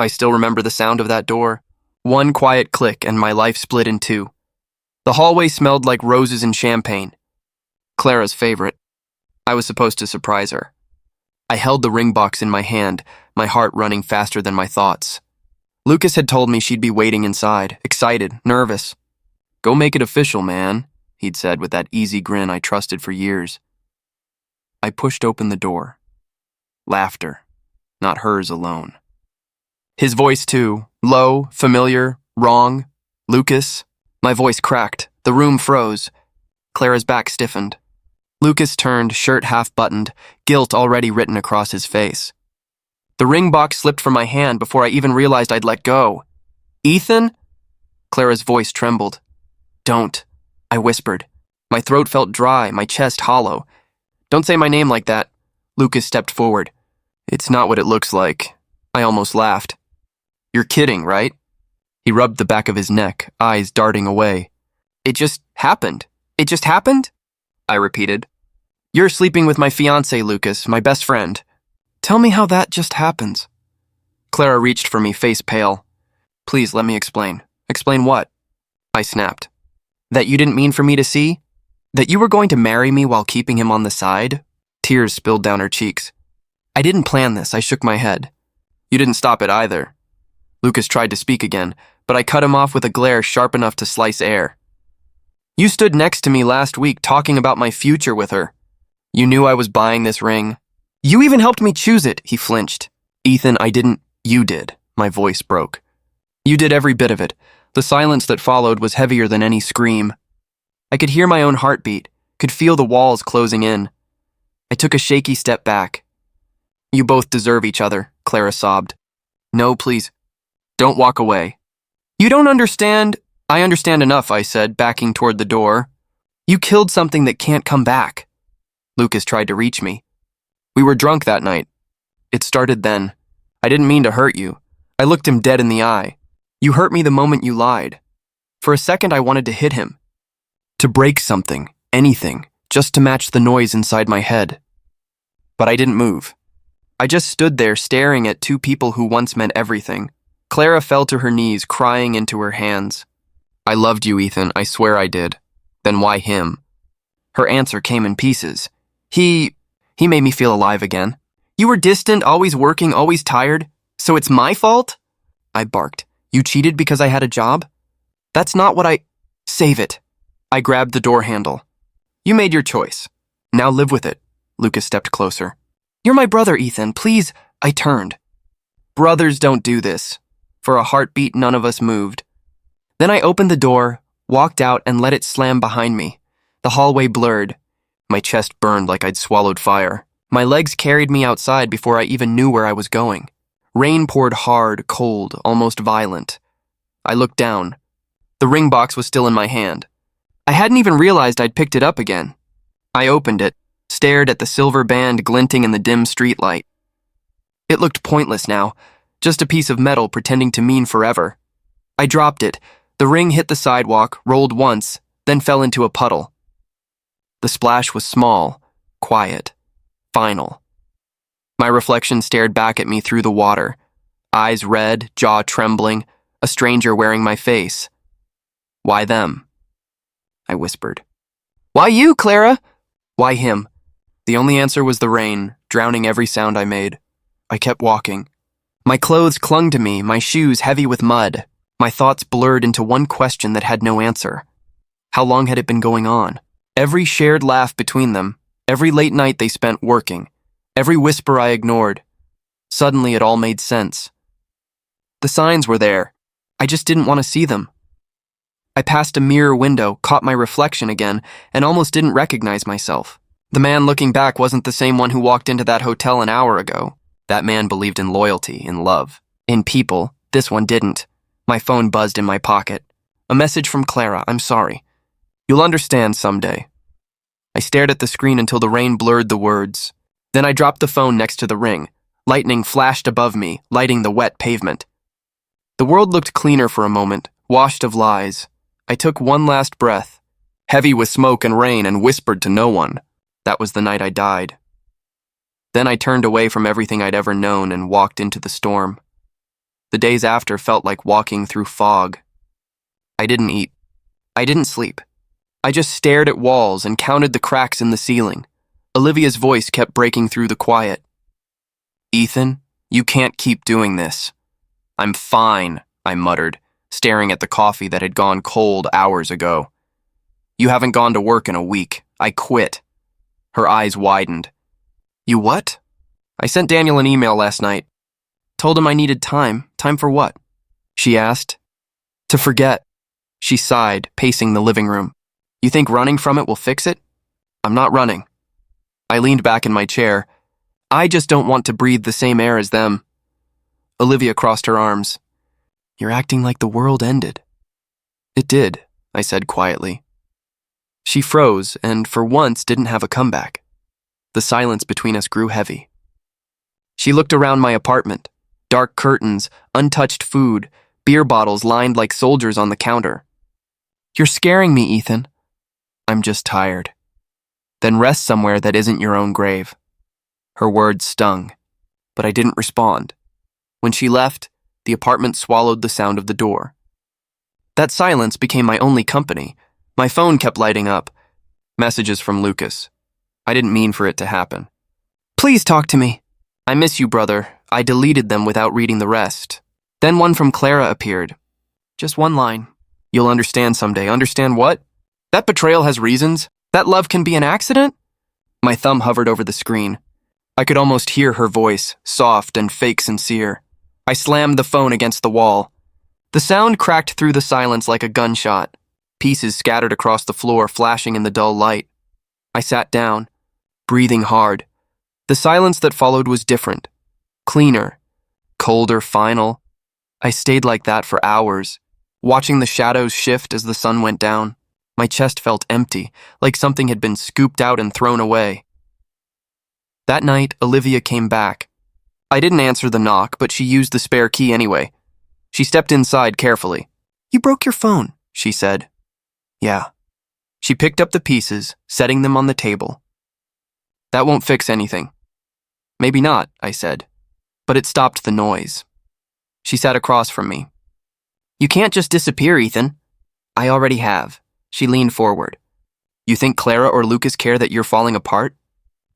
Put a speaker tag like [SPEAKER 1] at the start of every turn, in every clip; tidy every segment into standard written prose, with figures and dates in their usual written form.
[SPEAKER 1] I still remember the sound of that door. One quiet click and my life split in two. The hallway smelled like roses and champagne. Clara's favorite. I was supposed to surprise her. I held the ring box in my hand, my heart running faster than my thoughts. Lucas had told me she'd be waiting inside, excited, nervous. "Go make it official, man," he'd said with that easy grin I trusted for years. I pushed open the door. Laughter, not hers alone. His voice too, low, familiar, wrong. "Lucas." My voice cracked. The room froze. Clara's back stiffened. Lucas turned, shirt half-buttoned, guilt already written across his face. The ring box slipped from my hand before I even realized I'd let go. "Ethan?" Clara's voice trembled. "Don't," I whispered. My throat felt dry, my chest hollow. "Don't say my name like that." Lucas stepped forward. "It's not what it looks like." I almost laughed. "You're kidding, right?" He rubbed the back of his neck, eyes darting away. "It just happened. It just happened?" I repeated. "You're sleeping with my fiancé, Lucas, my best friend. Tell me how that just happens." Clara reached for me, face pale. "Please, let me explain." "Explain what?" I snapped. "That you didn't mean for me to see? That you were going to marry me while keeping him on the side?" Tears spilled down her cheeks. "I didn't plan this," I shook my head. "You didn't stop it either." Lucas tried to speak again, but I cut him off with a glare sharp enough to slice air. "You stood next to me last week talking about my future with her. You knew I was buying this ring. You even helped me choose it," he flinched. "Ethan, I didn't. You did." My voice broke. "You did every bit of it." The silence that followed was heavier than any scream. I could hear my own heartbeat, could feel the walls closing in. I took a shaky step back. "You both deserve each other," Clara sobbed. "No, please. Don't walk away." "You don't understand." "I understand enough," I said, backing toward the door. "You killed something that can't come back." Lucas tried to reach me. "We were drunk that night. It started then. I didn't mean to hurt you." I looked him dead in the eye. "You hurt me the moment you lied." For a second I wanted to hit him. To break something, anything, just to match the noise inside my head. But I didn't move. I just stood there staring at two people who once meant everything. Clara fell to her knees, crying into her hands. "I loved you, Ethan. I swear I did." "Then why him?" Her answer came in pieces. He made me feel alive again." "You were distant, always working, always tired. So it's my fault?" I barked. "You cheated because I had a job? That's not what I—" "Save it." I grabbed the door handle. "You made your choice. Now live with it." Lucas stepped closer. "You're my brother, Ethan. Please." I turned. "Brothers don't do this." For a heartbeat, none of us moved. Then I opened the door, walked out, and let it slam behind me. The hallway blurred. My chest burned like I'd swallowed fire. My legs carried me outside before I even knew where I was going. Rain poured hard, cold, almost violent. I looked down. The ring box was still in my hand. I hadn't even realized I'd picked it up again. I opened it, stared at the silver band glinting in the dim streetlight. It looked pointless now, just a piece of metal pretending to mean forever. I dropped it. The ring hit the sidewalk, rolled once, then fell into a puddle. The splash was small, quiet, final. My reflection stared back at me through the water, eyes red, jaw trembling, a stranger wearing my face. "Why them?" I whispered. "Why you, Clara?" "Why him?" The only answer was the rain, drowning every sound I made. I kept walking. My clothes clung to me, my shoes heavy with mud. My thoughts blurred into one question that had no answer. How long had it been going on? Every shared laugh between them, every late night they spent working, every whisper I ignored. Suddenly it all made sense. The signs were there. I just didn't want to see them. I passed a mirror window, caught my reflection again, and almost didn't recognize myself. The man looking back wasn't the same one who walked into that hotel an hour ago. That man believed in loyalty, in love, in people. This one didn't. My phone buzzed in my pocket. A message from Clara. "I'm sorry. You'll understand someday." I stared at the screen until the rain blurred the words. Then I dropped the phone next to the ring. Lightning flashed above me, lighting the wet pavement. The world looked cleaner for a moment, washed of lies. I took one last breath, heavy with smoke and rain, and whispered to no one. That was the night I died. Then I turned away from everything I'd ever known and walked into the storm. The days after felt like walking through fog. I didn't eat. I didn't sleep. I just stared at walls and counted the cracks in the ceiling. Olivia's voice kept breaking through the quiet. "Ethan, you can't keep doing this." "I'm fine," I muttered, staring at the coffee that had gone cold hours ago. "You haven't gone to work in a week. I quit." Her eyes widened. "You what?" "I sent Daniel an email last night. Told him I needed time. Time for what?" she asked. "To forget." She sighed, pacing the living room. "You think running from it will fix it?" "I'm not running." I leaned back in my chair. "I just don't want to breathe the same air as them." Olivia crossed her arms. "You're acting like the world ended." "It did," I said quietly. She froze and for once didn't have a comeback. The silence between us grew heavy. She looked around my apartment. Dark curtains, untouched food, beer bottles lined like soldiers on the counter. "You're scaring me, Ethan." "I'm just tired." "Then rest somewhere that isn't your own grave." Her words stung, but I didn't respond. When she left, the apartment swallowed the sound of the door. That silence became my only company. My phone kept lighting up. Messages from Lucas. I didn't mean for it to happen. "Please talk to me." "I miss you, brother." I deleted them without reading the rest. Then one from Clara appeared. Just one line. "You'll understand someday." Understand what? That betrayal has reasons? That love can be an accident? My thumb hovered over the screen. I could almost hear her voice, soft and fake sincere. I slammed the phone against the wall. The sound cracked through the silence like a gunshot. Pieces scattered across the floor, flashing in the dull light. I sat down, breathing hard. The silence that followed was different. Cleaner. Colder, final. I stayed like that for hours, watching the shadows shift as the sun went down. My chest felt empty, like something had been scooped out and thrown away. That night, Olivia came back. I didn't answer the knock, but she used the spare key anyway. She stepped inside carefully. "You broke your phone," she said. "Yeah." She picked up the pieces, setting them on the table. "That won't fix anything." "Maybe not," I said, but it stopped the noise. She sat across from me. "You can't just disappear, Ethan." "I already have." She leaned forward. "You think Clara or Lucas care that you're falling apart?"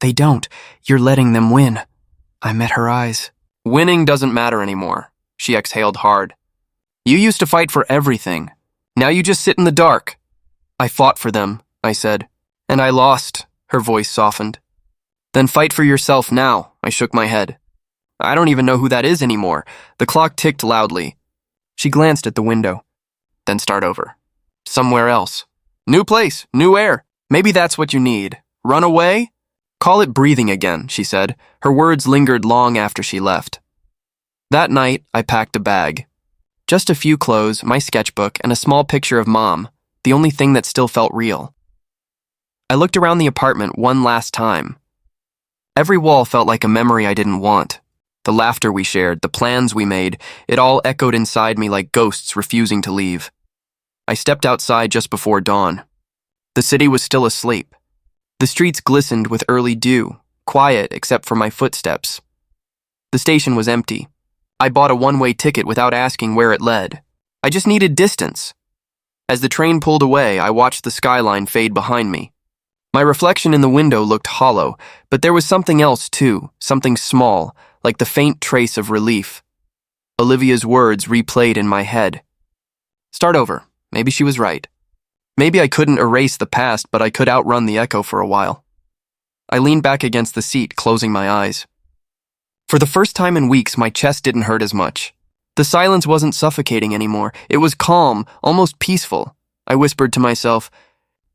[SPEAKER 1] "They don't. You're letting them win." I met her eyes. "Winning doesn't matter anymore." She exhaled hard. "You used to fight for everything. Now you just sit in the dark." "I fought for them," I said. "And I lost." Her voice softened. "Then fight for yourself now." I shook my head. "I don't even know who that is anymore." The clock ticked loudly. She glanced at the window. "Then start over. Somewhere else. New place, new air. Maybe that's what you need. Run away? Call it breathing again," she said. Her words lingered long after she left. That night, I packed a bag. Just a few clothes, my sketchbook, and a small picture of Mom, the only thing that still felt real. I looked around the apartment one last time. Every wall felt like a memory I didn't want. The laughter we shared, the plans we made, it all echoed inside me like ghosts refusing to leave. I stepped outside just before dawn. The city was still asleep. The streets glistened with early dew, quiet except for my footsteps. The station was empty. I bought a one-way ticket without asking where it led. I just needed distance. As the train pulled away, I watched the skyline fade behind me. My reflection in the window looked hollow, but there was something else too, something small, like the faint trace of relief. Olivia's words replayed in my head. Start over. Maybe she was right. Maybe I couldn't erase the past, but I could outrun the echo for a while. I leaned back against the seat, closing my eyes. For the first time in weeks, my chest didn't hurt as much. The silence wasn't suffocating anymore. It was calm, almost peaceful. I whispered to myself,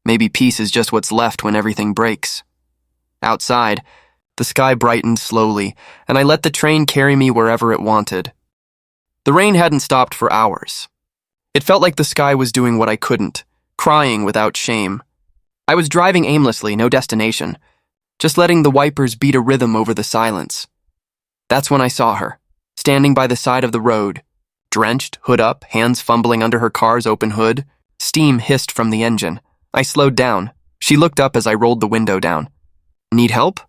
[SPEAKER 1] maybe peace is just what's left when everything breaks. Outside, the sky brightened slowly, and I let the train carry me wherever it wanted. The rain hadn't stopped for hours. It felt like the sky was doing what I couldn't, crying without shame. I was driving aimlessly, no destination, just letting the wipers beat a rhythm over the silence. That's when I saw her, standing by the side of the road, drenched, hood up, hands fumbling under her car's open hood. Steam hissed from the engine. I slowed down. She looked up as I rolled the window down. "Need help?"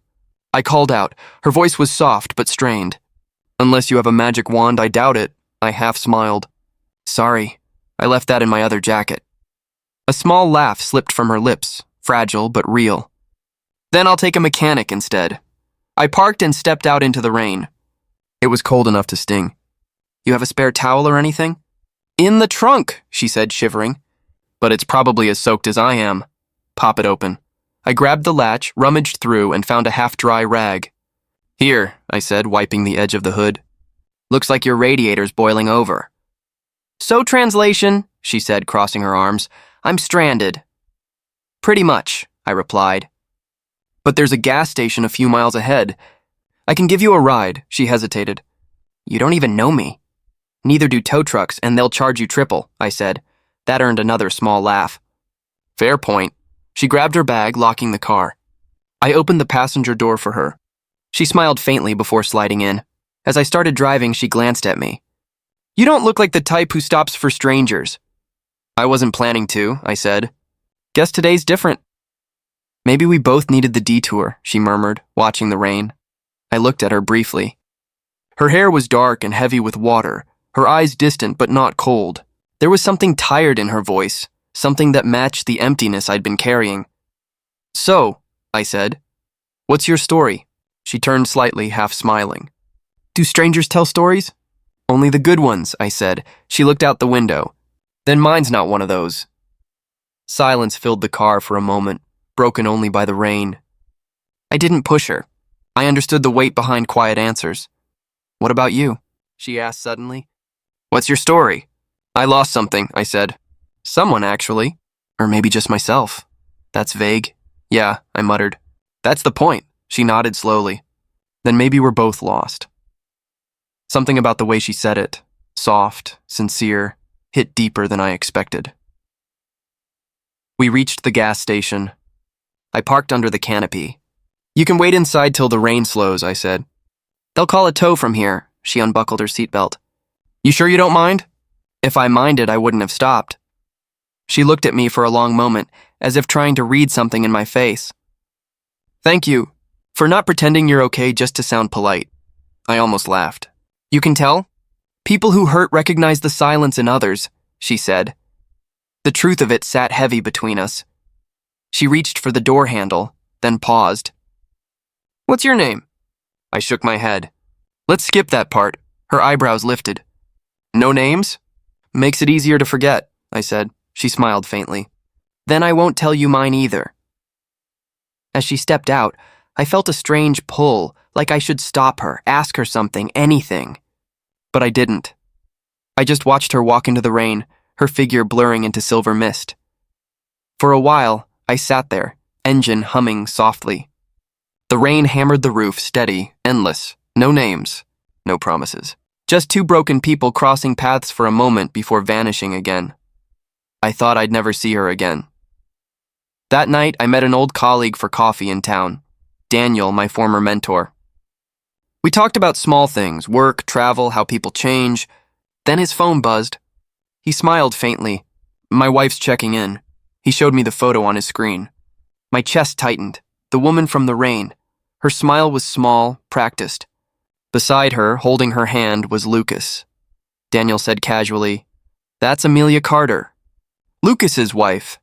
[SPEAKER 1] I called out. Her voice was soft but strained. "Unless you have a magic wand, I doubt it." I half smiled. Sorry, I left that in my other jacket. A small laugh slipped from her lips, fragile but real. Then I'll take a mechanic instead. I parked and stepped out into the rain. It was cold enough to sting. You have a spare towel or anything? In the trunk, she said, shivering. But it's probably as soaked as I am. Pop it open. I grabbed the latch, rummaged through, and found a half-dry rag. Here, I said, wiping the edge of the hood. Looks like your radiator's boiling over. So translation, she said, crossing her arms, I'm stranded. Pretty much, I replied. But there's a gas station a few miles ahead. I can give you a ride, she hesitated. You don't even know me. Neither do tow trucks, and they'll charge you triple, I said. That earned another small laugh. Fair point. She grabbed her bag, locking the car. I opened the passenger door for her. She smiled faintly before sliding in. As I started driving, she glanced at me. You don't look like the type who stops for strangers. I wasn't planning to, I said. Guess today's different. Maybe we both needed the detour, she murmured, watching the rain. I looked at her briefly. Her hair was dark and heavy with water, her eyes distant but not cold. There was something tired in her voice, something that matched the emptiness I'd been carrying. So, I said, what's your story? She turned slightly, half smiling. Do strangers tell stories? Only the good ones, I said. She looked out the window. Then mine's not one of those. Silence filled the car for a moment, broken only by the rain. I didn't push her. I understood the weight behind quiet answers. What about you? She asked suddenly. What's your story? I lost something, I said. Someone, actually. Or maybe just myself. That's vague. Yeah, I muttered. That's the point. She nodded slowly. Then maybe we're both lost. Something about the way she said it, soft, sincere, hit deeper than I expected. We reached the gas station. I parked under the canopy. You can wait inside till the rain slows, I said. They'll call a tow from here. She unbuckled her seatbelt. You sure you don't mind? If I minded, I wouldn't have stopped. She looked at me for a long moment, as if trying to read something in my face. Thank you for not pretending you're okay just to sound polite. I almost laughed. You can tell? People who hurt recognize the silence in others, she said. The truth of it sat heavy between us. She reached for the door handle, then paused. What's your name? I shook my head. Let's skip that part. Her eyebrows lifted. No names? Makes it easier to forget, I said. She smiled faintly. Then I won't tell you mine either. As she stepped out, I felt a strange pull, like I should stop her, ask her something, anything. But I didn't. I just watched her walk into the rain, her figure blurring into silver mist. For a while, I sat there, engine humming softly. The rain hammered the roof, steady, endless. No names, no promises. Just two broken people crossing paths for a moment before vanishing again. I thought I'd never see her again. That night, I met an old colleague for coffee in town, Daniel, my former mentor. We talked about small things, work, travel, how people change. Then his phone buzzed. He smiled faintly. My wife's checking in. He showed me the photo on his screen. My chest tightened. The woman from the rain. Her smile was small, practiced. Beside her, holding her hand, was Lucas. Daniel said casually, That's Amelia Carter. Lucas's wife.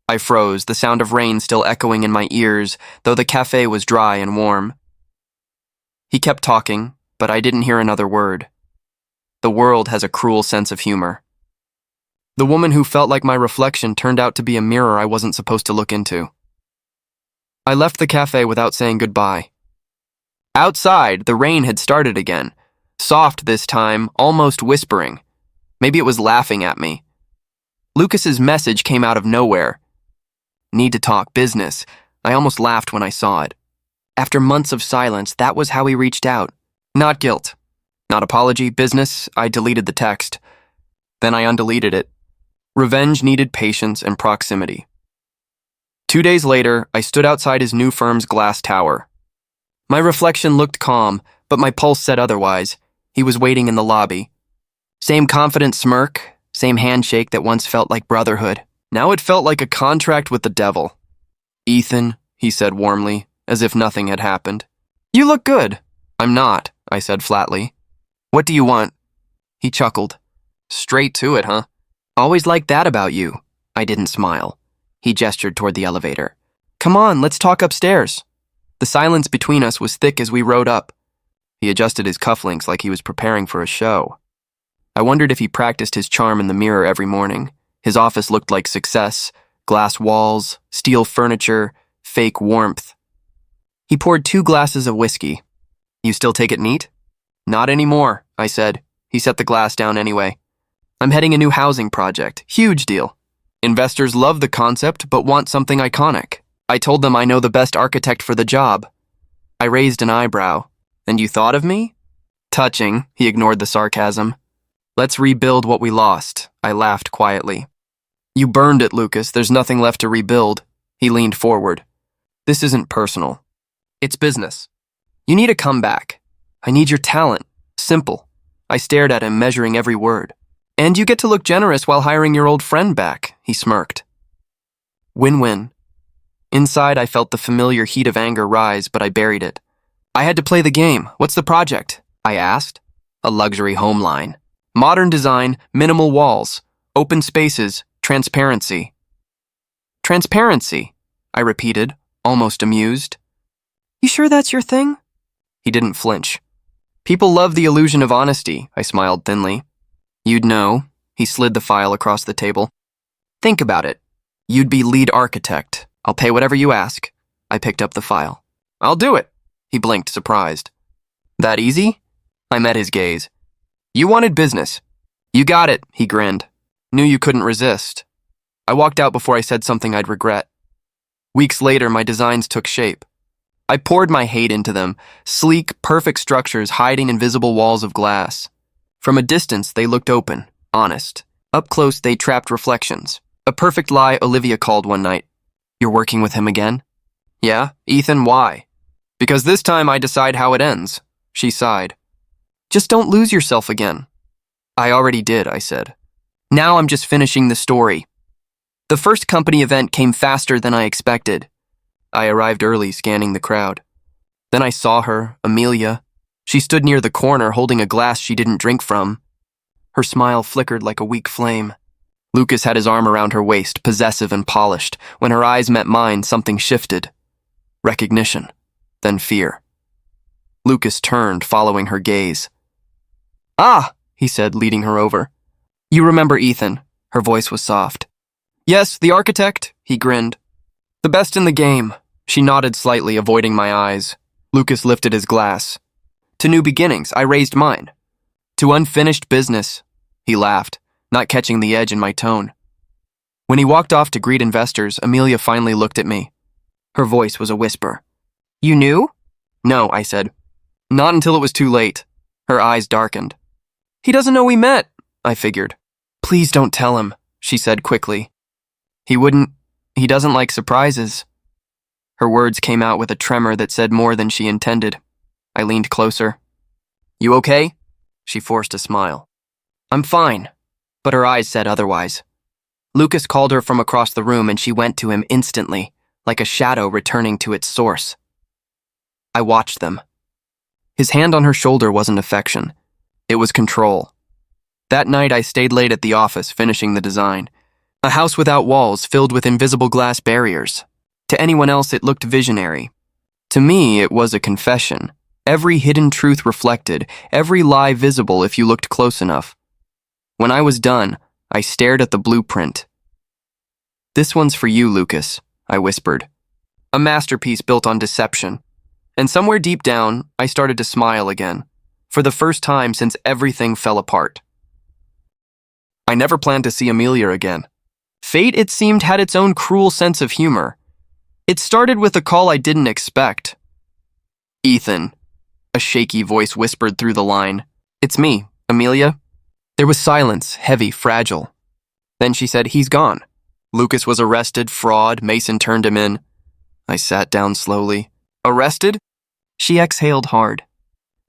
[SPEAKER 1] I froze, the sound of rain still echoing in my ears, though the cafe was dry and warm. He kept talking, but I didn't hear another word. The world has a cruel sense of humor. The woman who felt like my reflection turned out to be a mirror I wasn't supposed to look into. I left the cafe without saying goodbye. Outside, the rain had started again. Soft this time, almost whispering. Maybe it was laughing at me. Lucas's message came out of nowhere. Need to talk business. I almost laughed when I saw it. After months of silence, that was how he reached out. Not guilt. Not apology, business. I deleted the text. Then I undeleted it. Revenge needed patience and proximity. 2 days later, I stood outside his new firm's glass tower. My reflection looked calm, but my pulse said otherwise. He was waiting in the lobby. Same confident smirk, same handshake that once felt like brotherhood. Now it felt like a contract with the devil. Ethan, he said warmly, as if nothing had happened. You look good. I'm not, I said flatly. What do you want? He chuckled. Straight to it, huh? Always liked that about you. I didn't smile. He gestured toward the elevator. Come on, let's talk upstairs. The silence between us was thick as we rode up. He adjusted his cufflinks like he was preparing for a show. I wondered if he practiced his charm in the mirror every morning. His office looked like success, glass walls, steel furniture, fake warmth. He poured 2 glasses of whiskey. You still take it neat? Not anymore, I said. He set the glass down anyway. I'm heading a new housing project. Huge deal. Investors love the concept, but want something iconic. I told them I know the best architect for the job. I raised an eyebrow. And you thought of me? Touching, he ignored the sarcasm. Let's rebuild what we lost, I laughed quietly. You burned it, Lucas. There's nothing left to rebuild. He leaned forward. This isn't personal. It's business. You need a comeback. I need your talent. Simple. I stared at him, measuring every word. And you get to look generous while hiring your old friend back, he smirked. Win-win. Inside, I felt the familiar heat of anger rise, but I buried it. I had to play the game. What's the project? I asked. A luxury home line. Modern design, minimal walls, open spaces, transparency. Transparency, I repeated, almost amused. You sure that's your thing? He didn't flinch. People love the illusion of honesty, I smiled thinly. You'd know. He slid the file across the table. Think about it. You'd be lead architect. I'll pay whatever you ask. I picked up the file. I'll do it. He blinked, surprised. That easy? I met his gaze. You wanted business. You got it, he grinned. Knew you couldn't resist. I walked out before I said something I'd regret. Weeks later, my designs took shape. I poured my hate into them, sleek, perfect structures hiding invisible walls of glass. From a distance, they looked open, honest. Up close, they trapped reflections. A perfect lie Olivia called one night. You're working with him again? Yeah, Ethan, why? Because this time I decide how it ends. She sighed. Just don't lose yourself again. I already did, I said. Now I'm just finishing the story. The first company event came faster than I expected. I arrived early, scanning the crowd. Then I saw her, Amelia. She stood near the corner holding a glass she didn't drink from. Her smile flickered like a weak flame. Lucas had his arm around her waist, possessive and polished. When her eyes met mine, something shifted. Recognition, then fear. Lucas turned, following her gaze. Ah, he said, leading her over. You remember Ethan. Her voice was soft. Yes, the architect, he grinned. The best in the game. She nodded slightly, avoiding my eyes. Lucas lifted his glass. To new beginnings, I raised mine. To unfinished business, he laughed, not catching the edge in my tone. When he walked off to greet investors, Amelia finally looked at me. Her voice was a whisper. You knew? No, I said. Not until it was too late. Her eyes darkened. He doesn't know we met, I figured. Please don't tell him, she said quickly. He doesn't like surprises. Her words came out with a tremor that said more than she intended. I leaned closer. You okay? She forced a smile. I'm fine, but her eyes said otherwise. Lucas called her from across the room and she went to him instantly, like a shadow returning to its source. I watched them. His hand on her shoulder wasn't affection. It was control. That night I stayed late at the office, finishing the design. A house without walls, filled with invisible glass barriers. To anyone else, it looked visionary. To me, it was a confession. Every hidden truth reflected, every lie visible if you looked close enough. When I was done, I stared at the blueprint. This one's for you, Lucas, I whispered. A masterpiece built on deception. And somewhere deep down, I started to smile again, for the first time since everything fell apart. I never planned to see Amelia again. Fate, it seemed, had its own cruel sense of humor. It started with a call I didn't expect. Ethan, a shaky voice whispered through the line. It's me, Amelia. There was silence, heavy, fragile. Then she said, he's gone. Lucas was arrested, fraud, Mason turned him in. I sat down slowly. Arrested? She exhaled hard.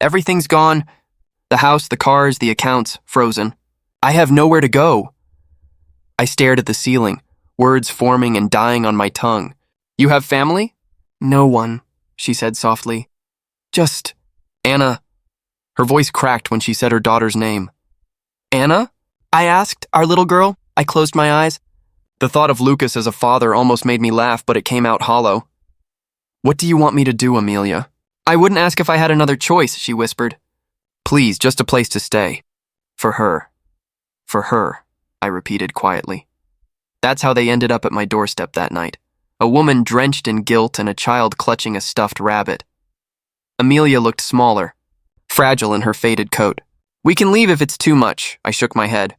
[SPEAKER 1] Everything's gone. The house, the cars, the accounts, frozen. I have nowhere to go. I stared at the ceiling, words forming and dying on my tongue. You have family? No one, she said softly. Just Anna. Her voice cracked when she said her daughter's name. Anna? I asked, our little girl. I closed my eyes. The thought of Lucas as a father almost made me laugh, but it came out hollow. What do you want me to do, Amelia? I wouldn't ask if I had another choice, she whispered. Please, just a place to stay. For her. For her, I repeated quietly. That's how they ended up at my doorstep that night. A woman drenched in guilt and a child clutching a stuffed rabbit. Amelia looked smaller, fragile in her faded coat. We can leave if it's too much, I shook my head.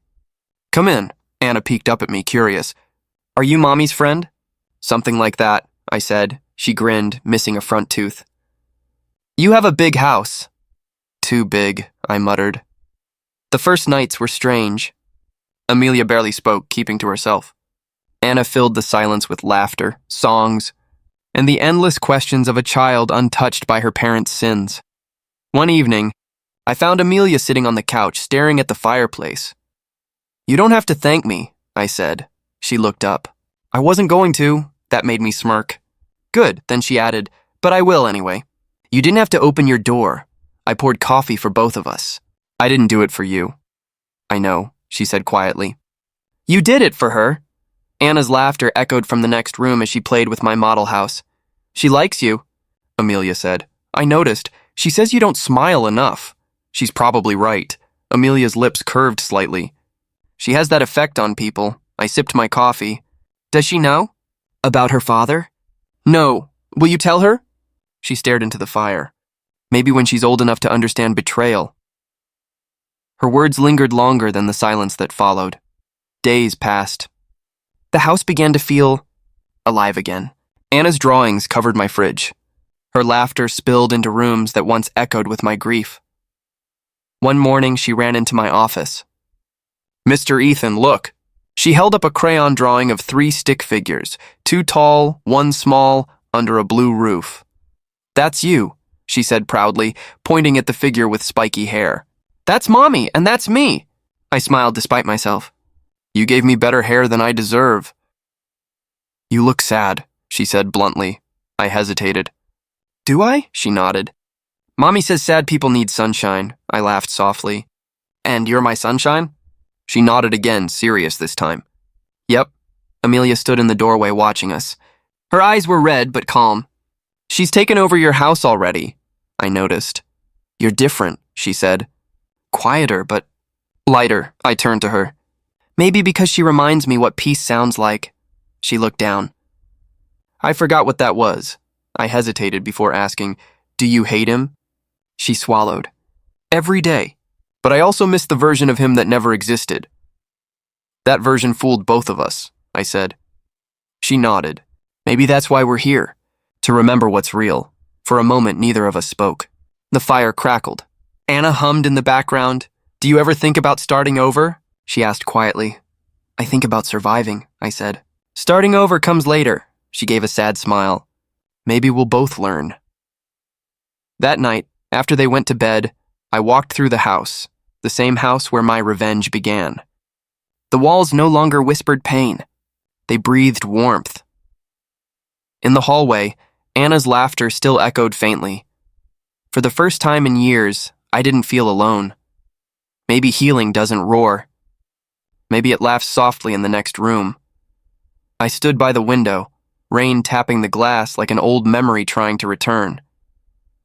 [SPEAKER 1] Come in, Anna peeked up at me, curious. Are you Mommy's friend? Something like that, I said. She grinned, missing a front tooth. You have a big house. Too big, I muttered. The first nights were strange. Amelia barely spoke, keeping to herself. Anna filled the silence with laughter, songs, and the endless questions of a child untouched by her parents' sins. One evening, I found Amelia sitting on the couch, staring at the fireplace. You don't have to thank me, I said. She looked up. I wasn't going to. That made me smirk. Good, then she added, but I will anyway. You didn't have to open your door. I poured coffee for both of us. I didn't do it for you. I know, she said quietly. You did it for her. Anna's laughter echoed from the next room as she played with my model house. She likes you, Amelia said. I noticed. She says you don't smile enough. She's probably right. Amelia's lips curved slightly. She has that effect on people. I sipped my coffee. Does she know? About her father? No. Will you tell her? She stared into the fire. Maybe when she's old enough to understand betrayal. Her words lingered longer than the silence that followed. Days passed. The house began to feel alive again. Anna's drawings covered my fridge. Her laughter spilled into rooms that once echoed with my grief. One morning, she ran into my office. Mr. Ethan, look. She held up a crayon drawing of 3 stick figures, 2 tall, 1 small, under a blue roof. That's you, she said proudly, pointing at the figure with spiky hair. That's Mommy, and that's me. I smiled despite myself. You gave me better hair than I deserve. You look sad, she said bluntly. I hesitated. Do I? She nodded. Mommy says sad people need sunshine, I laughed softly. And you're my sunshine? She nodded again, serious this time. Yep. Amelia stood in the doorway watching us. Her eyes were red but calm. She's taken over your house already, I noticed. You're different, she said. Quieter, but lighter, I turned to her. Maybe because she reminds me what peace sounds like. She looked down. I forgot what that was. I hesitated before asking, do you hate him? She swallowed. Every day. But I also missed the version of him that never existed. That version fooled both of us, I said. She nodded. Maybe that's why we're here, to remember what's real. For a moment, neither of us spoke. The fire crackled. Anna hummed in the background. Do you ever think about starting over? She asked quietly. I think about surviving, I said. Starting over comes later, she gave a sad smile. Maybe we'll both learn. That night, after they went to bed, I walked through the house, the same house where my revenge began. The walls no longer whispered pain. They breathed warmth. In the hallway, Anna's laughter still echoed faintly. For the first time in years, I didn't feel alone. Maybe healing doesn't roar. Maybe it laughs softly in the next room. I stood by the window, rain tapping the glass like an old memory trying to return.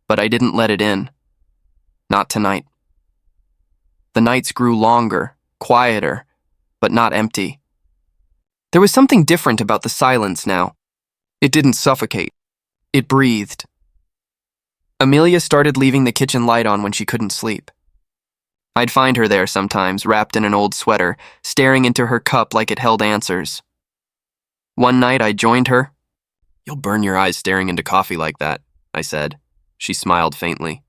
[SPEAKER 1] But I didn't let it in. Not tonight. The nights grew longer, quieter, but not empty. There was something different about the silence now. It didn't suffocate. It breathed. Amelia started leaving the kitchen light on when she couldn't sleep. I'd find her there sometimes, wrapped in an old sweater, staring into her cup like it held answers. One night I joined her. You'll burn your eyes staring into coffee like that, I said. She smiled faintly.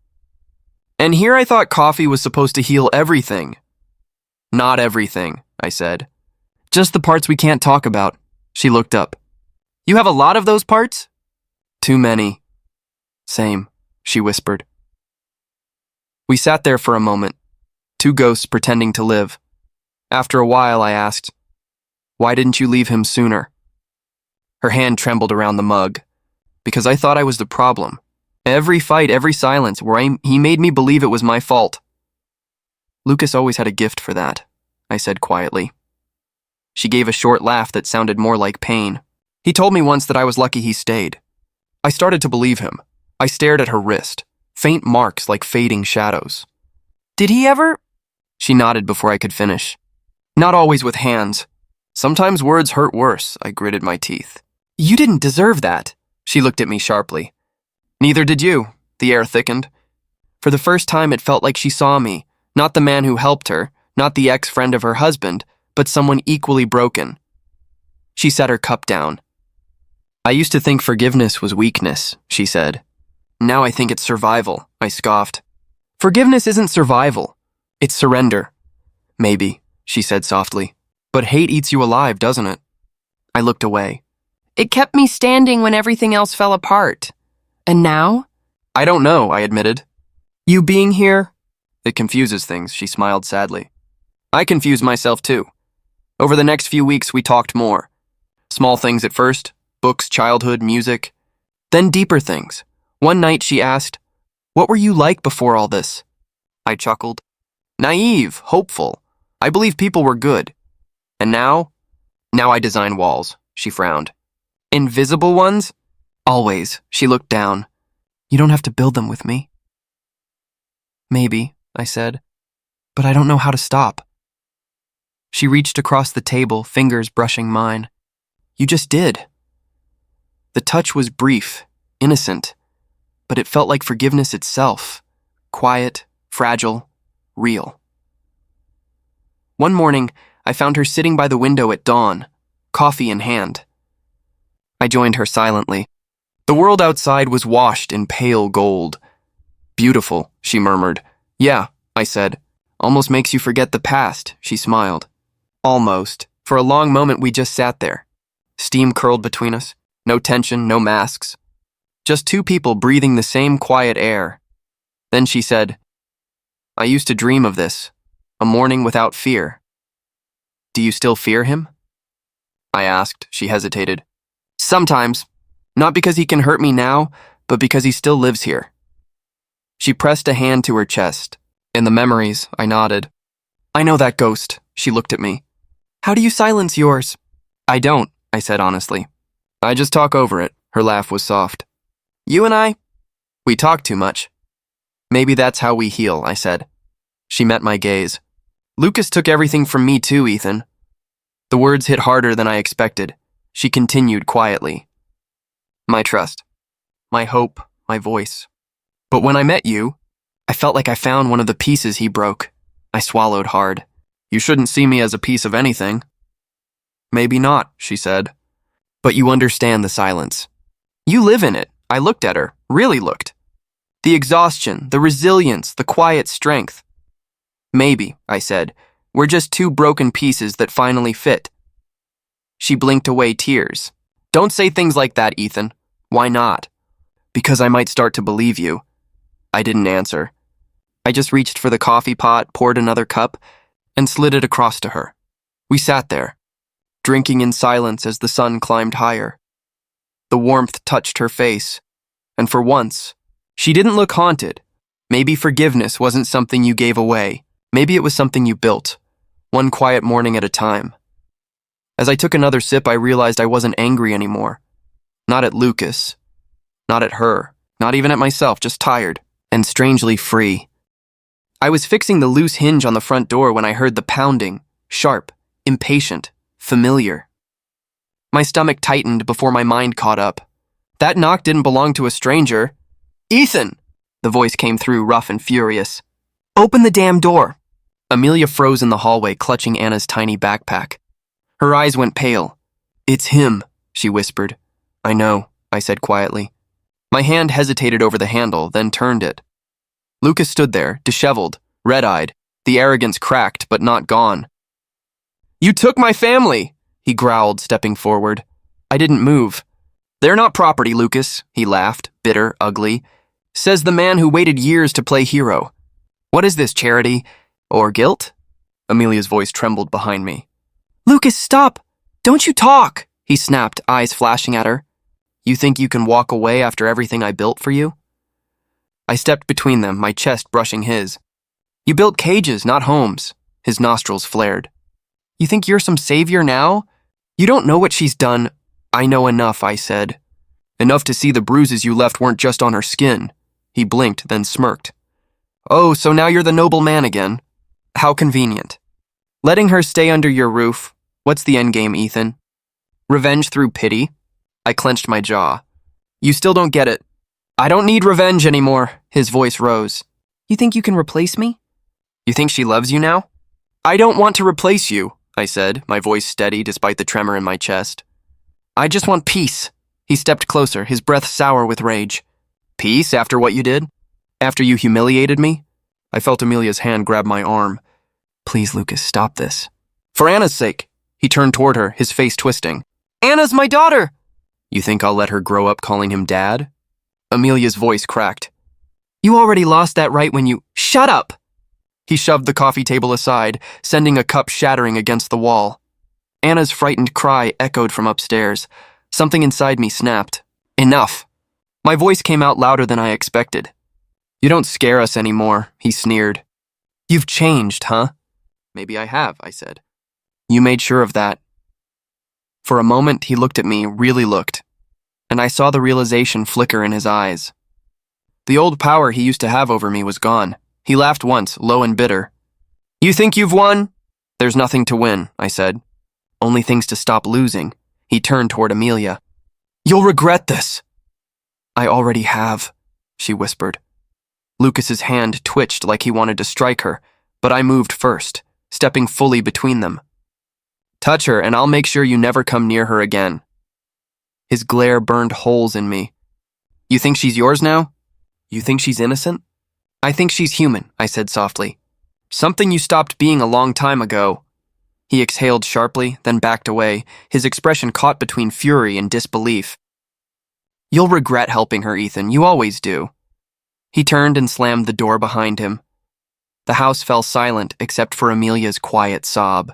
[SPEAKER 1] And here I thought coffee was supposed to heal everything. Not everything, I said. Just the parts we can't talk about. She looked up. You have a lot of those parts? Too many. Same, she whispered. We sat there for a moment, 2 ghosts pretending to live. After a while, I asked, why didn't you leave him sooner? Her hand trembled around the mug. Because I thought I was the problem. Every fight, every silence, he made me believe it was my fault. Lucas always had a gift for that. I said quietly. She gave a short laugh that sounded more like pain. He told me once that I was lucky he stayed. I started to believe him. I stared at her wrist, faint marks like fading shadows. Did he ever? She nodded before I could finish. Not always with hands. Sometimes words hurt worse, I gritted my teeth. You didn't deserve that. She looked at me sharply. Neither did you. The air thickened. For the first time, it felt like she saw me, not the man who helped her, not the ex-friend of her husband, but someone equally broken. She set her cup down. I used to think forgiveness was weakness, she said. Now I think it's survival, I scoffed. Forgiveness isn't survival. It's surrender. Maybe, she said softly. But hate eats you alive, doesn't it? I looked away. It kept me standing when everything else fell apart. And now? I don't know, I admitted. You being here? It confuses things, she smiled sadly. I confuse myself too. Over the next few weeks, we talked more. Small things at first, books, childhood, music. Then deeper things. One night she asked, "What were you like before all this?" I chuckled. Naive, hopeful. I believe people were good. And now? Now I design walls, she frowned. Invisible ones? Always, she looked down. You don't have to build them with me. Maybe, I said, but I don't know how to stop. She reached across the table, fingers brushing mine. You just did. The touch was brief, innocent, but it felt like forgiveness itself. Quiet, fragile, real. One morning, I found her sitting by the window at dawn, coffee in hand. I joined her silently. The world outside was washed in pale gold. Beautiful, she murmured. Yeah, I said. Almost makes you forget the past, she smiled. Almost. For a long moment we just sat there. Steam curled between us. No tension, no masks. Just two people breathing the same quiet air. Then she said, I used to dream of this. A morning without fear. Do you still fear him? I asked. She hesitated. Sometimes. Not because he can hurt me now, but because he still lives here. She pressed a hand to her chest. In the memories, I nodded. I know that ghost, she looked at me. How do you silence yours? I don't, I said honestly. I just talk over it. Her laugh was soft. You and I? We talk too much. Maybe that's how we heal, I said. She met my gaze. Lucas took everything from me too, Ethan. The words hit harder than I expected. She continued quietly. My trust. My hope. My voice. But when I met you, I felt like I found one of the pieces he broke. I swallowed hard. You shouldn't see me as a piece of anything. Maybe not, she said. But you understand the silence. You live in it. I looked at her, really looked. The exhaustion, the resilience, the quiet strength. Maybe, I said, we're just two broken pieces that finally fit. She blinked away tears. Don't say things like that, Ethan. Why not? Because I might start to believe you. I didn't answer. I just reached for the coffee pot, poured another cup, and slid it across to her. We sat there, drinking in silence as the sun climbed higher. The warmth touched her face, and for once, she didn't look haunted. Maybe forgiveness wasn't something you gave away. Maybe it was something you built, one quiet morning at a time. As I took another sip, I realized I wasn't angry anymore. Not at Lucas, not at her, not even at myself, just tired and strangely free. I was fixing the loose hinge on the front door when I heard the pounding, sharp, impatient, familiar. My stomach tightened before my mind caught up. That knock didn't belong to a stranger. Ethan! The voice came through, rough and furious. Open the damn door. Amelia froze in the hallway, clutching Anna's tiny backpack. Her eyes went pale. It's him, she whispered. I know, I said quietly. My hand hesitated over the handle, then turned it. Lucas stood there, disheveled, red-eyed, the arrogance cracked but not gone. You took my family, he growled, stepping forward. I didn't move. They're not property, Lucas, he laughed, bitter, ugly. Says the man who waited years to play hero. What is this, charity? Or guilt? Amelia's voice trembled behind me. Lucas, stop! Don't you talk! He snapped, eyes flashing at her. You think you can walk away after everything I built for you? I stepped between them, my chest brushing his. You built cages, not homes. His nostrils flared. You think you're some savior now? You don't know what she's done. I know enough, I said. Enough to see the bruises you left weren't just on her skin. He blinked, then smirked. Oh, so now you're the noble man again. How convenient. Letting her stay under your roof. What's the endgame, Ethan? Revenge through pity? I clenched my jaw. You still don't get it. I don't need revenge anymore. His voice rose. You think you can replace me? You think she loves you now? I don't want to replace you, I said, my voice steady despite the tremor in my chest. I just want peace. He stepped closer, his breath sour with rage. Peace after what you did? After you humiliated me? I felt Amelia's hand grab my arm. Please, Lucas, stop this. For Anna's sake. He turned toward her, his face twisting. Anna's my daughter! You think I'll let her grow up calling him Dad? Amelia's voice cracked. You already lost that right when you— Shut up! He shoved the coffee table aside, sending a cup shattering against the wall. Anna's frightened cry echoed from upstairs. Something inside me snapped. Enough. My voice came out louder than I expected. You don't scare us anymore, he sneered. You've changed, huh? Maybe I have, I said. You made sure of that. For a moment, he looked at me, really looked, and I saw the realization flicker in his eyes. The old power he used to have over me was gone. He laughed once, low and bitter. You think you've won? There's nothing to win, I said. Only things to stop losing. He turned toward Amelia. You'll regret this. I already have, she whispered. Lucas's hand twitched like he wanted to strike her, but I moved first, stepping fully between them. Touch her, and I'll make sure you never come near her again. His glare burned holes in me. You think she's yours now? You think she's innocent? I think she's human, I said softly. Something you stopped being a long time ago. He exhaled sharply, then backed away, his expression caught between fury and disbelief. You'll regret helping her, Ethan. You always do. He turned and slammed the door behind him. The house fell silent except for Amelia's quiet sob.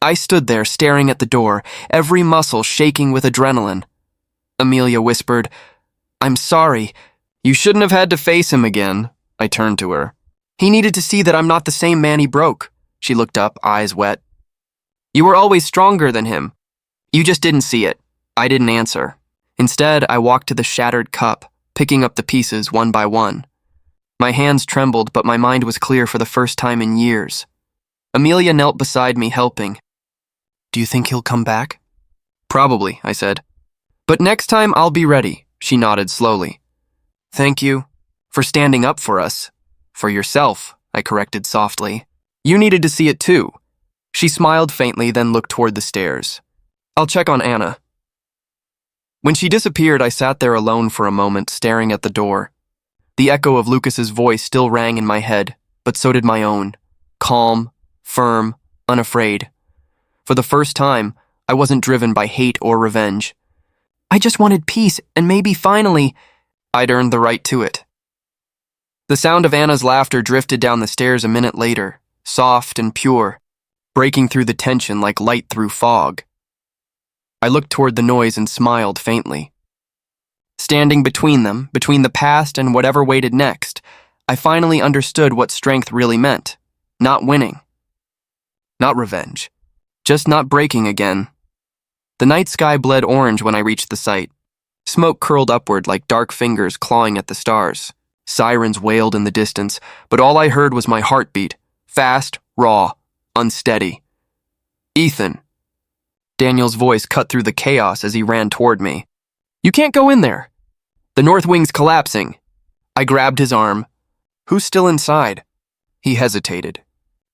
[SPEAKER 1] I stood there staring at the door, every muscle shaking with adrenaline. Amelia whispered, I'm sorry. You shouldn't have had to face him again. I turned to her. He needed to see that I'm not the same man he broke. She looked up, eyes wet. You were always stronger than him. You just didn't see it. I didn't answer. Instead, I walked to the shattered cup, picking up the pieces one by one. My hands trembled, but my mind was clear for the first time in years. Amelia knelt beside me, helping. Do you think he'll come back? Probably, I said. But next time I'll be ready, she nodded slowly. Thank you for standing up for us. For yourself, I corrected softly. You needed to see it too. She smiled faintly, then looked toward the stairs. I'll check on Anna. When she disappeared, I sat there alone for a moment, staring at the door. The echo of Lucas's voice still rang in my head, but so did my own. Calm, firm, unafraid. For the first time, I wasn't driven by hate or revenge. I just wanted peace, and maybe finally, I'd earned the right to it. The sound of Anna's laughter drifted down the stairs a minute later, soft and pure, breaking through the tension like light through fog. I looked toward the noise and smiled faintly. Standing between them, between the past and whatever waited next, I finally understood what strength really meant. Not winning. Not revenge. Just not breaking again. The night sky bled orange when I reached the site. Smoke curled upward like dark fingers clawing at the stars. Sirens wailed in the distance, but all I heard was my heartbeat. Fast, raw, unsteady. Ethan. Daniel's voice cut through the chaos as he ran toward me. You can't go in there. The north wing's collapsing. I grabbed his arm. Who's still inside? He hesitated.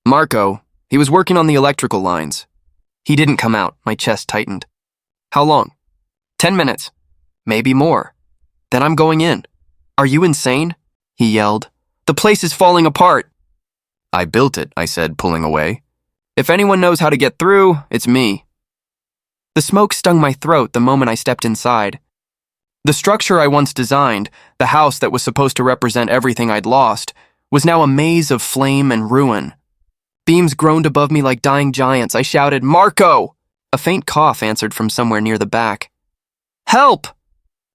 [SPEAKER 1] Marco. He was working on the electrical lines. He didn't come out. My chest tightened. How long? 10 minutes. Maybe more. Then I'm going in. Are you insane? He yelled. The place is falling apart. I built it, I said, pulling away. If anyone knows how to get through, it's me. The smoke stung my throat the moment I stepped inside. The structure I once designed, the house that was supposed to represent everything I'd lost, was now a maze of flame and ruin. Beams groaned above me like dying giants. I shouted, Marco! A faint cough answered from somewhere near the back. Help!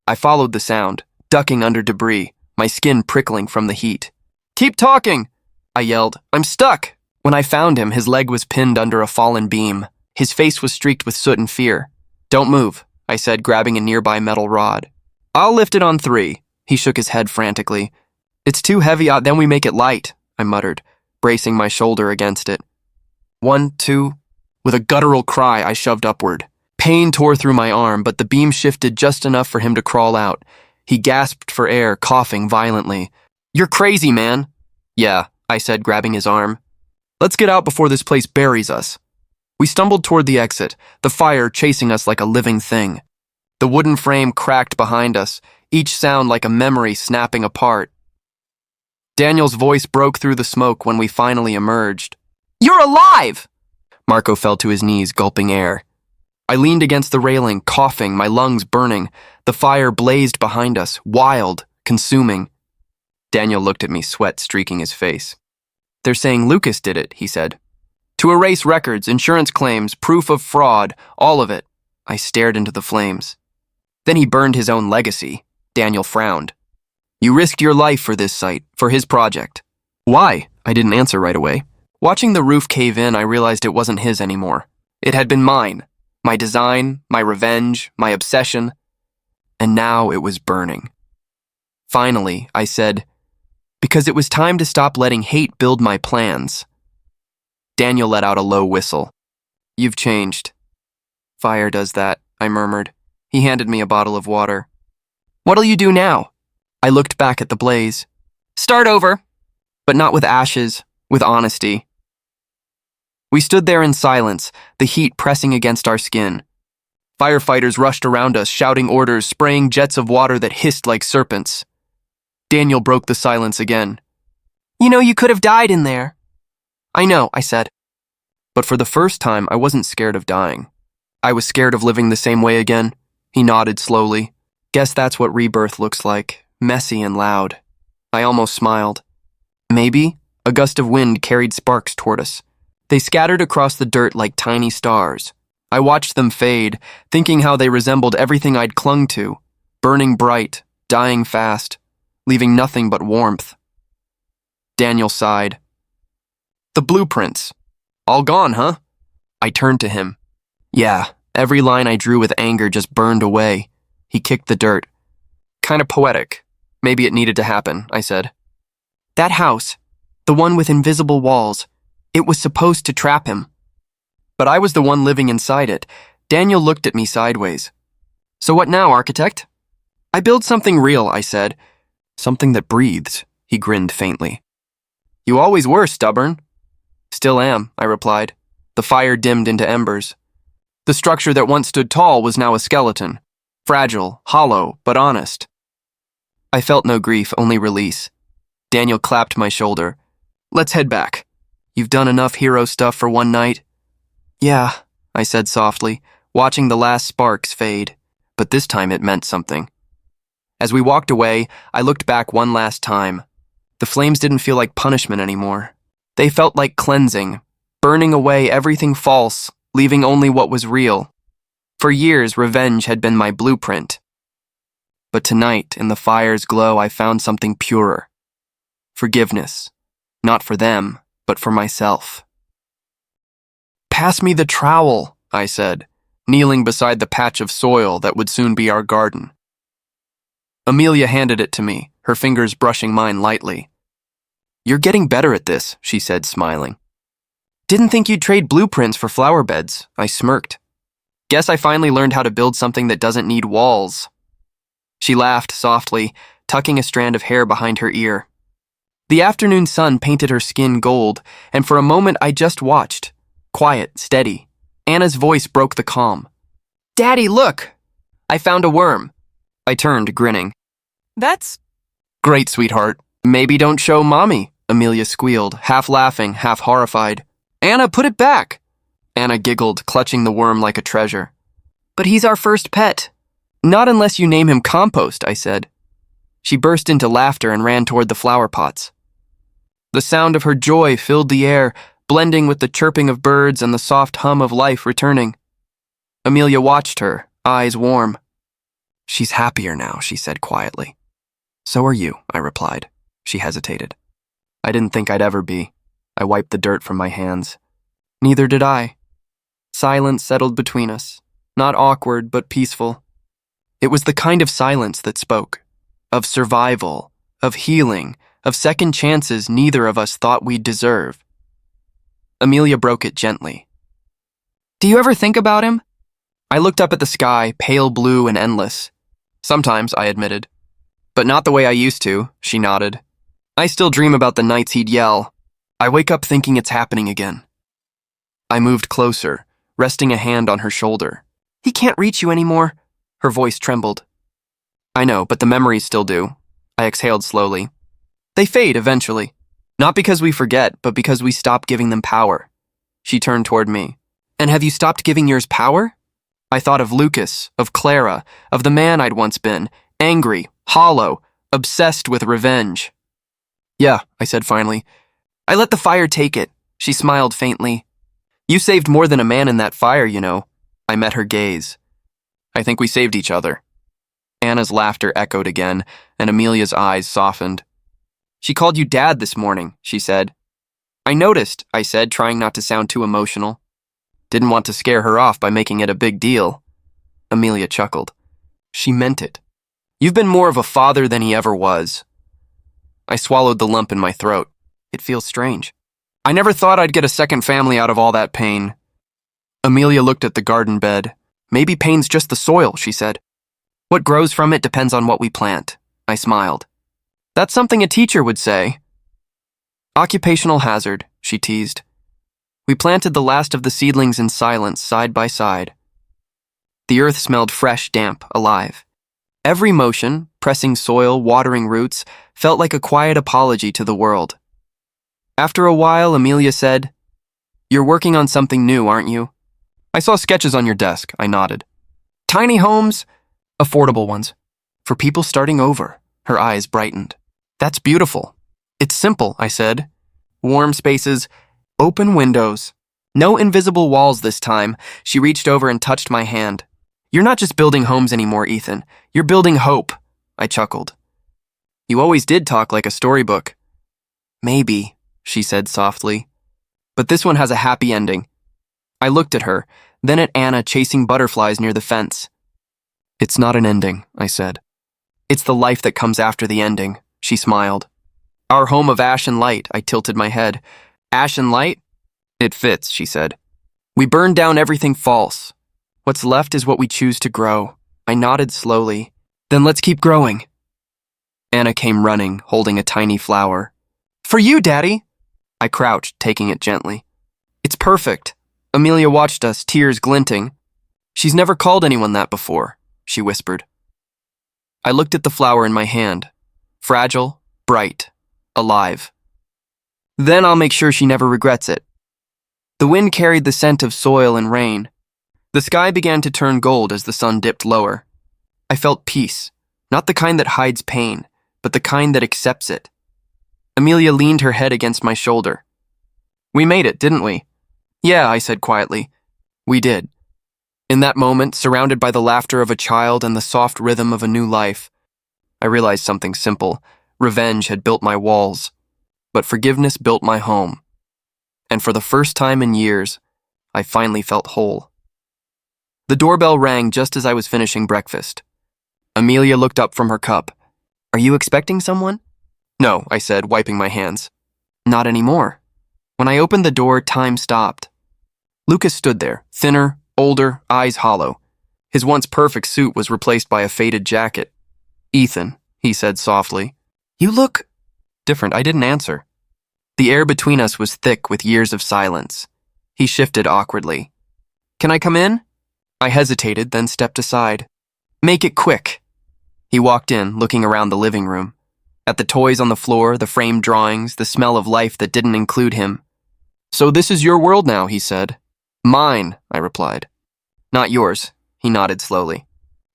[SPEAKER 1] I followed the sound, ducking under debris, my skin prickling from the heat. Keep talking! I yelled. I'm stuck! When I found him, his leg was pinned under a fallen beam. His face was streaked with soot and fear. "Don't move," I said, grabbing a nearby metal rod. "I'll lift it on 3. He shook his head frantically. "It's too heavy, then we make it light," I muttered, bracing my shoulder against it. 1, 2. With a guttural cry, I shoved upward. Pain tore through my arm, but the beam shifted just enough for him to crawl out. He gasped for air, coughing violently. "You're crazy, man." "Yeah," I said, grabbing his arm. "Let's get out before this place buries us." We stumbled toward the exit, the fire chasing us like a living thing. The wooden frame cracked behind us, each sound like a memory snapping apart. Daniel's voice broke through the smoke when we finally emerged. "You're alive!" Marco fell to his knees, gulping air. I leaned against the railing, coughing, my lungs burning. The fire blazed behind us, wild, consuming. Daniel looked at me, sweat streaking his face. "They're saying Lucas did it," he said. "To erase records, insurance claims, proof of fraud, all of it." I stared into the flames. "Then he burned his own legacy." Daniel frowned. "You risked your life for this site, for his project." "Why?" I didn't answer right away. Watching the roof cave in, I realized it wasn't his anymore. It had been mine. My design, my revenge, my obsession. And now it was burning. Finally, I said, "Because it was time to stop letting hate build my plans." Daniel let out a low whistle. "You've changed." "Fire does that," I murmured. He handed me a bottle of water. "What'll you do now?" I looked back at the blaze. "Start over." But not with ashes, with honesty. We stood there in silence, the heat pressing against our skin. Firefighters rushed around us, shouting orders, spraying jets of water that hissed like serpents. Daniel broke the silence again. "You know, you could have died in there." "I know," I said. But for the first time, I wasn't scared of dying. I was scared of living the same way again. He nodded slowly. "Guess that's what rebirth looks like, messy and loud." I almost smiled. Maybe. A gust of wind carried sparks toward us. They scattered across the dirt like tiny stars. I watched them fade, thinking how they resembled everything I'd clung to, burning bright, dying fast, leaving nothing but warmth. Daniel sighed. "The blueprints. All gone, huh?" I turned to him. "Yeah, every line I drew with anger just burned away." He kicked the dirt. "Kinda poetic. Maybe it needed to happen," I said. "That house, the one with invisible walls, it was supposed to trap him." But I was the one living inside it. Daniel looked at me sideways. "So what now, architect?" "I build something real," I said. "Something that breathes," he grinned faintly. "You always were stubborn." "Still am," I replied. The fire dimmed into embers. The structure that once stood tall was now a skeleton. Fragile, hollow, but honest. I felt no grief, only release. Daniel clapped my shoulder. "Let's head back. You've done enough hero stuff for one night." "Yeah," I said softly, watching the last sparks fade. But this time it meant something. As we walked away, I looked back one last time. The flames didn't feel like punishment anymore. They felt like cleansing, burning away everything false, leaving only what was real. For years, revenge had been my blueprint. But tonight, in the fire's glow, I found something purer. Forgiveness. Not for them, but for myself. "Pass me the trowel," I said, kneeling beside the patch of soil that would soon be our garden. Amelia handed it to me, her fingers brushing mine lightly. "You're getting better at this," she said, smiling. "Didn't think you'd trade blueprints for flower beds," I smirked. "Guess I finally learned how to build something that doesn't need walls." She laughed softly, tucking a strand of hair behind her ear. The afternoon sun painted her skin gold, and for a moment I just watched. Quiet, steady. Anna's voice broke the calm. "Daddy, look! I found a worm." I turned, grinning. "That's great, sweetheart. Maybe don't show Mommy," Amelia squealed, half laughing, half horrified. "Anna, put it back!" Anna giggled, clutching the worm like a treasure. "But he's our first pet." "Not unless you name him Compost," I said. She burst into laughter and ran toward the flower pots. The sound of her joy filled the air, blending with the chirping of birds and the soft hum of life returning. Amelia watched her, eyes warm. "She's happier now," she said quietly. "So are you," I replied. She hesitated. "I didn't think I'd ever be." I wiped the dirt from my hands. Neither did I. Silence settled between us, not awkward but peaceful. It was the kind of silence that spoke, of survival, of healing, of second chances neither of us thought we'd deserve. Amelia broke it gently. Do you ever think about him? I looked up at the sky, pale blue and endless. Sometimes, I admitted. But not the way I used to, she nodded. I still dream about the nights he'd yell. I wake up thinking it's happening again. I moved closer, resting a hand on her shoulder. He can't reach you anymore. Her voice trembled. I know, but the memories still do. I exhaled slowly. They fade eventually. Not because we forget, but because we stop giving them power. She turned toward me. And have you stopped giving yours power? I thought of Lucas, of Clara, of the man I'd once been, angry, hollow, obsessed with revenge. Yeah, I said finally. I let the fire take it. She smiled faintly. You saved more than a man in that fire, you know. I met her gaze. I think we saved each other. Anna's laughter echoed again, and Amelia's eyes softened. She called you Dad this morning, she said. I noticed, I said, trying not to sound too emotional. Didn't want to scare her off by making it a big deal. Amelia chuckled. She meant it. You've been more of a father than he ever was. I swallowed the lump in my throat. It feels strange. I never thought I'd get a second family out of all that pain. Amelia looked at the garden bed. Maybe pain's just the soil, she said. What grows from it depends on what we plant. I smiled. That's something a teacher would say. Occupational hazard, she teased. We planted the last of the seedlings in silence, side by side. The earth smelled fresh, damp, alive. Every motion, pressing soil, watering roots, felt like a quiet apology to the world. After a while, Amelia said, You're working on something new, aren't you? I saw sketches on your desk, I nodded. Tiny homes, affordable ones. For people starting over. Her eyes brightened. That's beautiful. It's simple, I said. Warm spaces, open windows. No invisible walls this time. She reached over and touched my hand. You're not just building homes anymore, Ethan. You're building hope, I chuckled. You always did talk like a storybook. Maybe, she said softly. But this one has a happy ending. I looked at her, then at Anna chasing butterflies near the fence. It's not an ending, I said. It's the life that comes after the ending, she smiled. Our home of ash and light, I tilted my head. Ash and light? It fits, she said. We burned down everything false. What's left is what we choose to grow. I nodded slowly. Then let's keep growing. Anna came running, holding a tiny flower. For you, Daddy! I crouched, taking it gently. It's perfect. Amelia watched us, tears glinting. She's never called anyone that before, she whispered. I looked at the flower in my hand. Fragile, bright, alive. Then I'll make sure she never regrets it. The wind carried the scent of soil and rain. The sky began to turn gold as the sun dipped lower. I felt peace, not the kind that hides pain, but the kind that accepts it. Amelia leaned her head against my shoulder. We made it, didn't we? Yeah, I said quietly. We did. In that moment, surrounded by the laughter of a child and the soft rhythm of a new life, I realized something simple. Revenge had built my walls, but forgiveness built my home. And for the first time in years, I finally felt whole. The doorbell rang just as I was finishing breakfast. Amelia looked up from her cup. Are you expecting someone? No, I said, wiping my hands. Not anymore. When I opened the door, time stopped. Lucas stood there, thinner, older, eyes hollow. His once perfect suit was replaced by a faded jacket. Ethan, he said softly. You look different. I didn't answer. The air between us was thick with years of silence. He shifted awkwardly. Can I come in? I hesitated, then stepped aside. Make it quick. He walked in, looking around the living room. At the toys on the floor, the framed drawings, the smell of life that didn't include him. So this is your world now, he said. Mine, I replied. Not yours, he nodded slowly.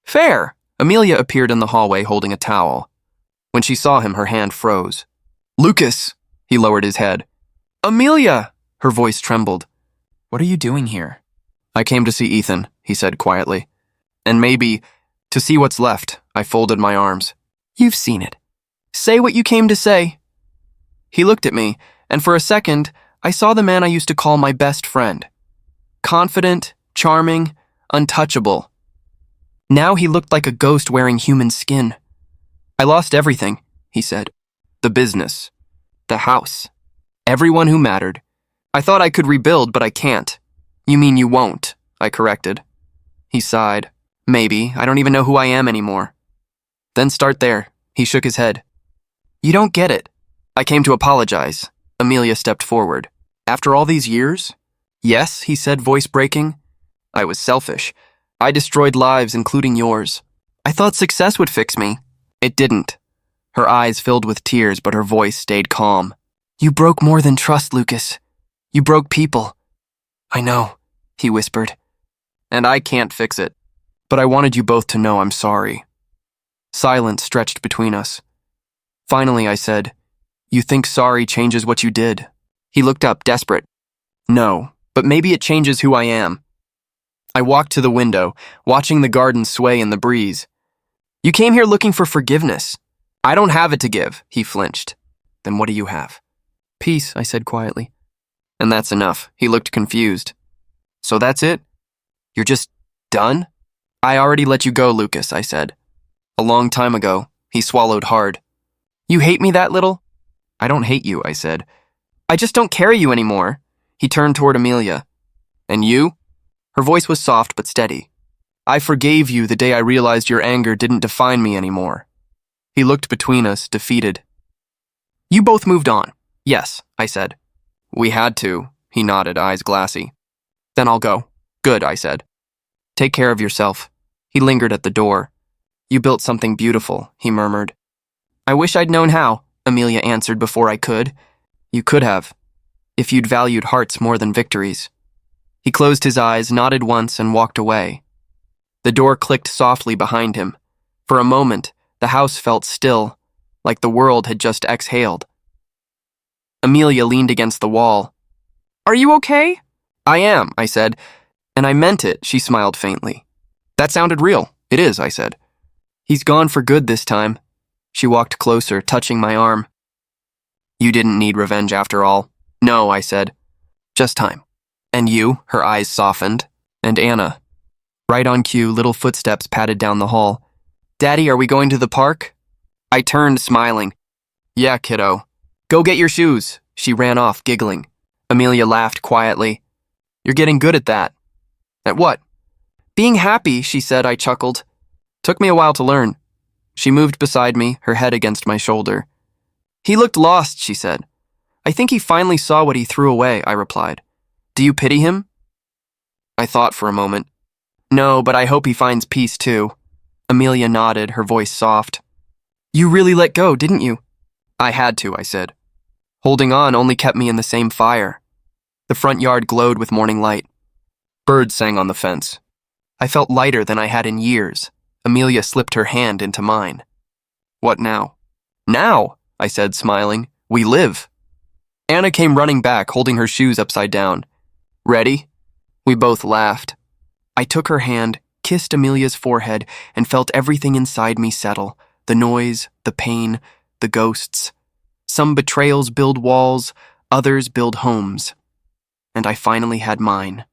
[SPEAKER 1] Fair. Amelia appeared in the hallway holding a towel. When she saw him, her hand froze. Lucas, he lowered his head. Amelia, her voice trembled. What are you doing here? I came to see Ethan, he said quietly. And maybe, to see what's left, I folded my arms. You've seen it. Say what you came to say. He looked at me, and for a second, I saw the man I used to call my best friend. Confident, charming, untouchable. Now he looked like a ghost wearing human skin. I lost everything, he said. The business. The house. Everyone who mattered. I thought I could rebuild, but I can't. You mean you won't, I corrected. He sighed. Maybe. I don't even know who I am anymore. Then start there. He shook his head. You don't get it. I came to apologize. Amelia stepped forward. After all these years? Yes, he said, voice breaking. I was selfish. I destroyed lives, including yours. I thought success would fix me. It didn't. Her eyes filled with tears, but her voice stayed calm. You broke more than trust, Lucas. You broke people. I know, he whispered. And I can't fix it. But I wanted you both to know I'm sorry. Silence stretched between us. Finally, I said, You think sorry changes what you did? He looked up, desperate. No, but maybe it changes who I am. I walked to the window, watching the garden sway in the breeze. You came here looking for forgiveness. I don't have it to give, he flinched. Then what do you have? Peace, I said quietly. And that's enough. He looked confused. So that's it? You're just done? I already let you go, Lucas, I said. A long time ago. He swallowed hard. You hate me that little? I don't hate you, I said. I just don't carry you anymore. He turned toward Amelia. And you? Her voice was soft but steady. I forgave you the day I realized your anger didn't define me anymore. He looked between us, defeated. You both moved on. Yes, I said. We had to, he nodded, eyes glassy. Then I'll go. Good, I said. Take care of yourself. He lingered at the door. You built something beautiful, he murmured. I wish I'd known how, Amelia answered before I could. You could have, if you'd valued hearts more than victories. He closed his eyes, nodded once, and walked away. The door clicked softly behind him. For a moment, the house felt still, like the world had just exhaled. Amelia leaned against the wall. Are you okay? I am, I said. And I meant it, she smiled faintly. That sounded real. It is, I said. He's gone for good this time. She walked closer, touching my arm. You didn't need revenge after all. No, I said. Just time. And you, her eyes softened. And Anna. Right on cue, little footsteps padded down the hall. Daddy, are we going to the park? I turned, smiling. Yeah, kiddo. Go get your shoes. She ran off, giggling. Amelia laughed quietly. You're getting good at that. At what? Being happy, she said. I chuckled. Took me a while to learn. She moved beside me, her head against my shoulder. He looked lost, she said. I think he finally saw what he threw away, I replied. Do you pity him? I thought for a moment. No, but I hope he finds peace too. Amelia nodded, her voice soft. You really let go, didn't you? I had to, I said. Holding on only kept me in the same fire. The front yard glowed with morning light. Birds sang on the fence. I felt lighter than I had in years. Amelia slipped her hand into mine. What now? Now, I said, smiling. We live. Anna came running back, holding her shoes upside down. Ready? We both laughed. I took her hand, kissed Amelia's forehead, and felt everything inside me settle. The noise, the pain, the ghosts. Some betrayals build walls, others build homes. And I finally had mine.